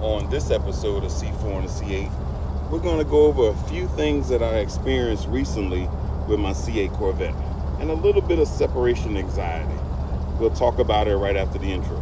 On this episode of C4 and the C8, we're going to go over a few things that I experienced recently with my C8 Corvette and a little bit of separation anxiety. We'll talk about it right after the intro.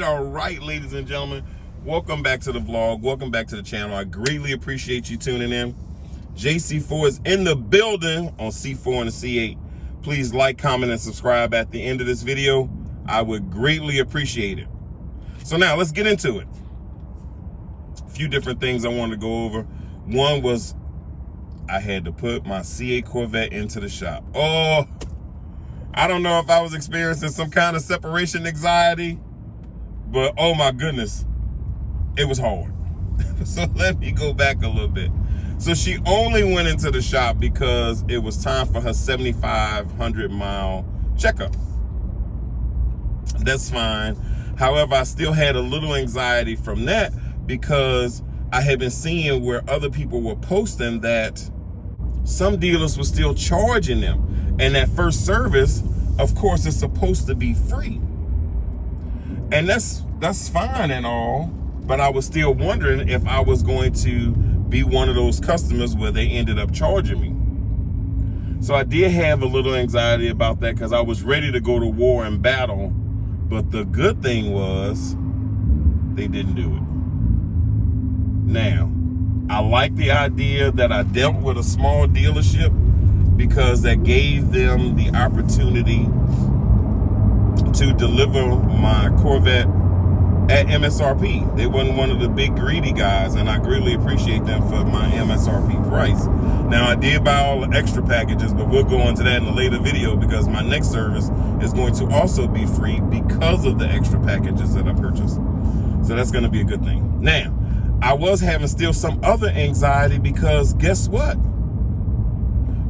All right, ladies and gentlemen. Welcome back to the vlog. Welcome back to the channel. I greatly appreciate you tuning in. JC4 is in the building on C4 and the C8. Please like, comment, and subscribe at the end of this video. I would greatly appreciate it. So now let's get into it. A few different things I wanted to go over. One was I had to put my C8 Corvette into the shop. Oh, I don't know if I was experiencing some kind of separation anxiety, but oh my goodness, it was hard. So let me go back a little bit. So she only went into the shop because it was time for her 7,500 mile checkup. That's fine. However, I still had a little anxiety from that because I had been seeing where other people were posting that some dealers were still charging them. And that first service, of course, is supposed to be free. And that's fine and all, but I was still wondering if I was going to be one of those customers where they ended up charging me. So I did have a little anxiety about that because I was ready to go to war and battle. But the good thing was they didn't do it. Now, I like the idea that I dealt with a small dealership because that gave them the opportunity to deliver my Corvette at MSRP. They wasn't one of the big greedy guys, and I greatly appreciate them for my MSRP price. Now, I did buy all the extra packages, but we'll go into that in a later video because my next service is going to also be free because of the extra packages that I purchased. So that's going to be a good thing. Now, I was having still some other anxiety because guess what?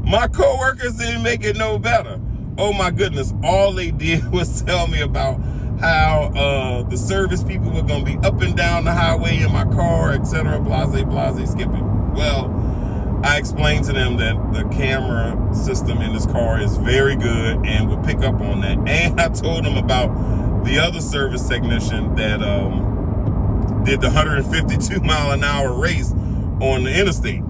My coworkers didn't make it no better. Oh my goodness, all they did was tell me about how the service people were gonna be up and down the highway in my car, etc. Blase, skip it. Well, I explained to them that the camera system in this car is very good and will pick up on that. And I told them about the other service technician that did the 152 mile an hour race on the interstate.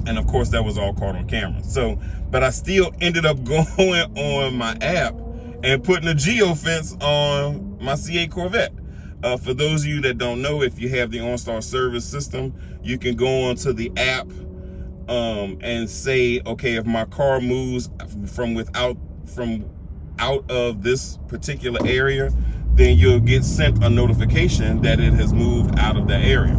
And of course that was all caught on camera. So, but I still ended up going on my app and putting a geofence on my C8 Corvette. For those of you that don't know, if you have the OnStar service system, you can go onto the app and say, okay, if my car moves from out of this particular area, then you'll get sent a notification that it has moved out of that area.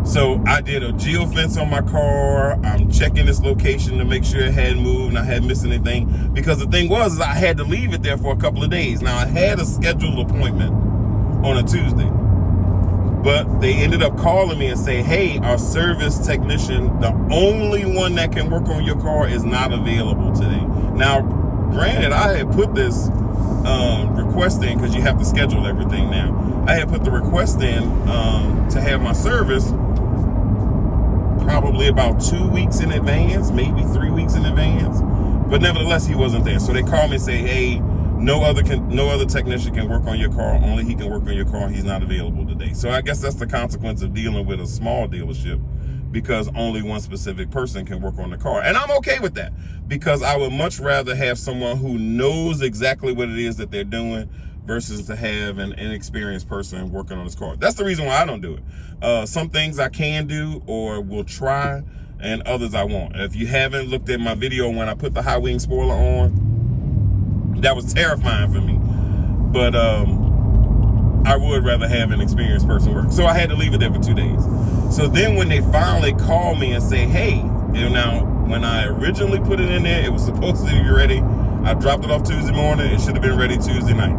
So I did a geofence on my car. I'm checking this location to make sure it hadn't moved and I hadn't missed anything. Because the thing was, I had to leave it there for a couple of days. Now I had a scheduled appointment on a Tuesday, but they ended up calling me and say, hey, our service technician, the only one that can work on your car, is not available today. Now, granted, I had put this request in because you have to schedule everything now. I had put the request in to have my service probably about 2 weeks in advance, maybe 3 weeks in advance, but nevertheless he wasn't there. So they called me and say, hey, no other technician can work on your car, only he can work on your car, he's not available today. So I guess that's the consequence of dealing with a small dealership, because only one specific person can work on the car. And I'm okay with that, because I would much rather have someone who knows exactly what it is that they're doing versus to have an inexperienced person working on this car. That's the reason why I don't do it. Some things I can do or will try, and others I won't. If you haven't looked at my video when I put the high wing spoiler on, that was terrifying for me. But I would rather have an experienced person work. So I had to leave it there for 2 days. So then when they finally called me and say, hey, and now when I originally put it in there, it was supposed to be ready. I dropped it off Tuesday morning. It should have been ready Tuesday night.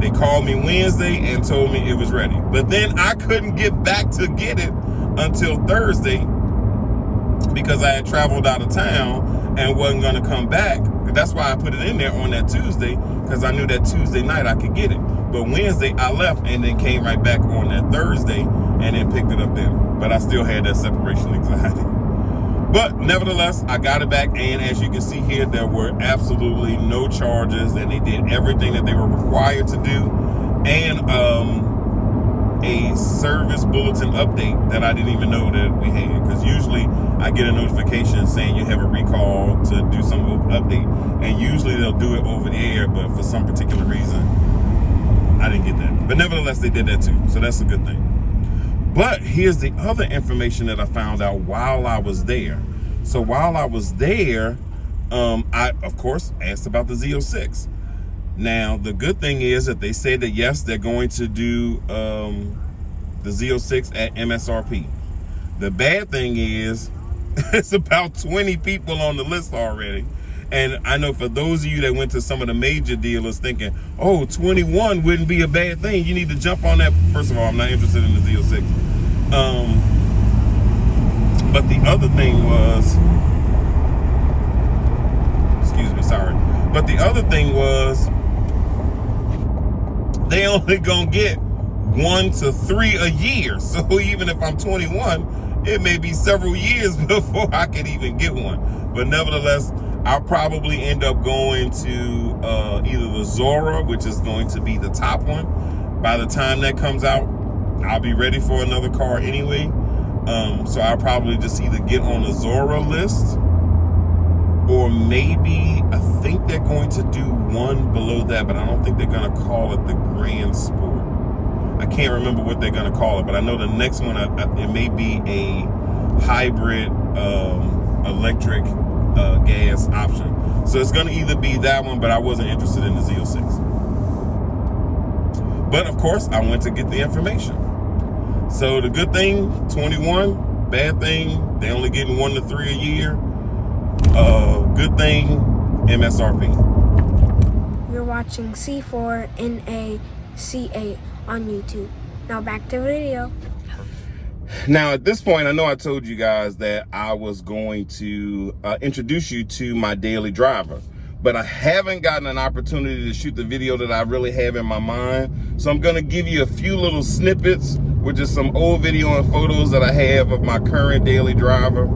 They called me Wednesday and told me it was ready. But then I couldn't get back to get it until Thursday because I had traveled out of town and wasn't going to come back. That's why I put it in there on that Tuesday, because I knew that Tuesday night I could get it. But Wednesday I left and then came right back on that Thursday and then picked it up then. But I still had that separation anxiety. But nevertheless, I got it back, and as you can see here, there were absolutely no charges, and they did everything that they were required to do, and a service bulletin update that I didn't even know that we had, because usually I get a notification saying you have a recall to do some update, and usually they'll do it over the air, but for some particular reason, I didn't get that. But nevertheless, they did that too, so that's a good thing. But here's the other information that I found out while I was there. So while I was there, I, of course, asked about the Z06. Now, the good thing is that they say that, yes, they're going to do the Z06 at MSRP. The bad thing is it's about 20 people on the list already. And I know for those of you that went to some of the major dealers thinking, oh, 21 wouldn't be a bad thing, you need to jump on that. First of all, I'm not interested in the Z06. But the other thing was, but the other thing was, they only gonna get 1 to 3 a year. So even if I'm 21, it may be several years before I can even get one. But nevertheless, I'll probably end up going to either the Zora, which is going to be the top one. By the time that comes out, I'll be ready for another car anyway. So I'll probably just either get on the Zora list, or maybe I think they're going to do one below that, but I don't think they're going to call it the Grand Sport. I can't remember what they're going to call it, but I know the next one, it may be a hybrid electric gas option. So it's going to either be that one, but I wasn't interested in the Z06. But of course, I went to get the information. So the good thing, 21. Bad thing, they only getting 1 to 3 a year. Good thing, MSRP. You're watching C4 NA C8 on YouTube. Now back to the video. Now at this point, I know I told you guys that I was going to introduce you to my daily driver, but I haven't gotten an opportunity to shoot the video that I really have in my mind. So I'm gonna give you a few little snippets, which is some old video and photos that I have of my current daily driver.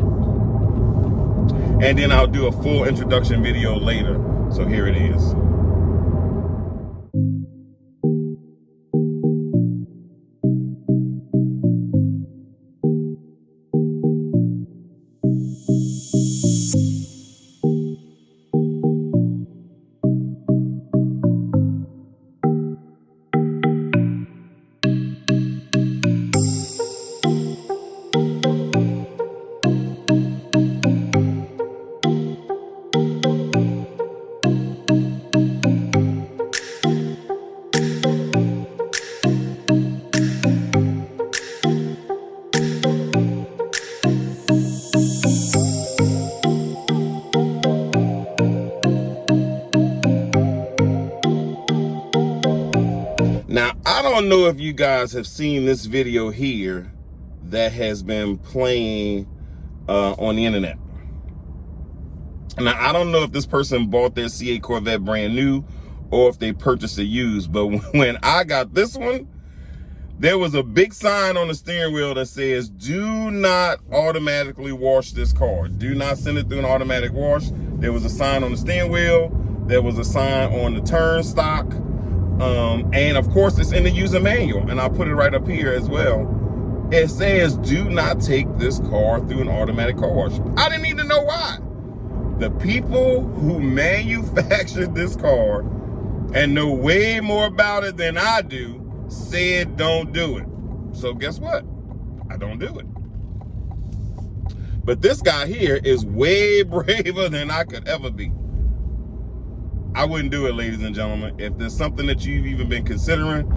And then I'll do a full introduction video later. So here it is. Now, I don't know if you guys have seen this video here that has been playing on the internet. Now, I don't know if this person bought their C8 Corvette brand new or if they purchased it used, but when I got this one, there was a big sign on the steering wheel that says, do not automatically wash this car. Do not send it through an automatic wash. There was a sign on the steering wheel. There was a sign on the turnstock. And of course it's in the user manual, and I'll put it right up here as well. It says, do not take this car through an automatic car wash. I didn't need to know why. The people who manufactured this car and know way more about it than I do said don't do it. So guess what? I don't do it. But this guy here is way braver than I could ever be. I wouldn't do it, ladies and gentlemen. If there's something that you've even been considering,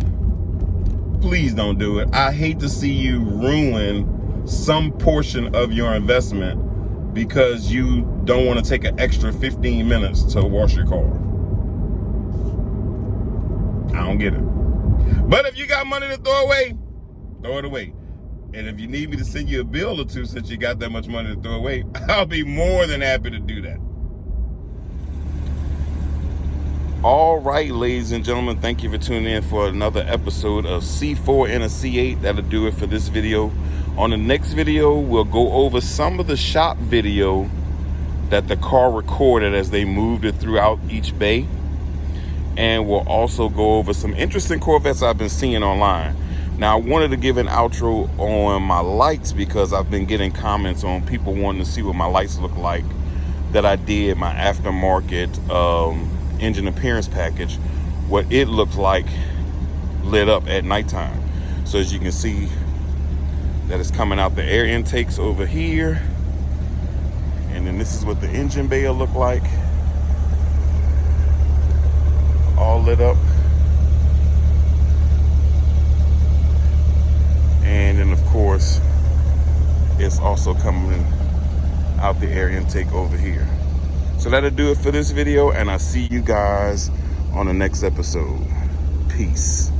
please don't do it. I hate to see you ruin some portion of your investment because you don't want to take an extra 15 minutes to wash your car. I don't get it. But if you got money to throw away, throw it away. And if you need me to send you a bill or two since you got that much money to throw away, I'll be more than happy to do that. All right, ladies and gentlemen, thank you for tuning in for another episode of C4 and a C8. That'll do it for this video. On the next video, we'll go over some of the shop video that the car recorded as they moved it throughout each bay. And we'll also go over some interesting Corvettes I've been seeing online. Now, I wanted to give an outro on my lights because I've been getting comments on people wanting to see what my lights look like that I did, my aftermarket engine appearance package, what it looked like lit up at nighttime. So as you can see, that is coming out the air intakes over here. And then this is what the engine bay will look like. All lit up. And then of course, it's also coming out the air intake over here. So that'll do it for this video, and I'll see you guys on the next episode. Peace.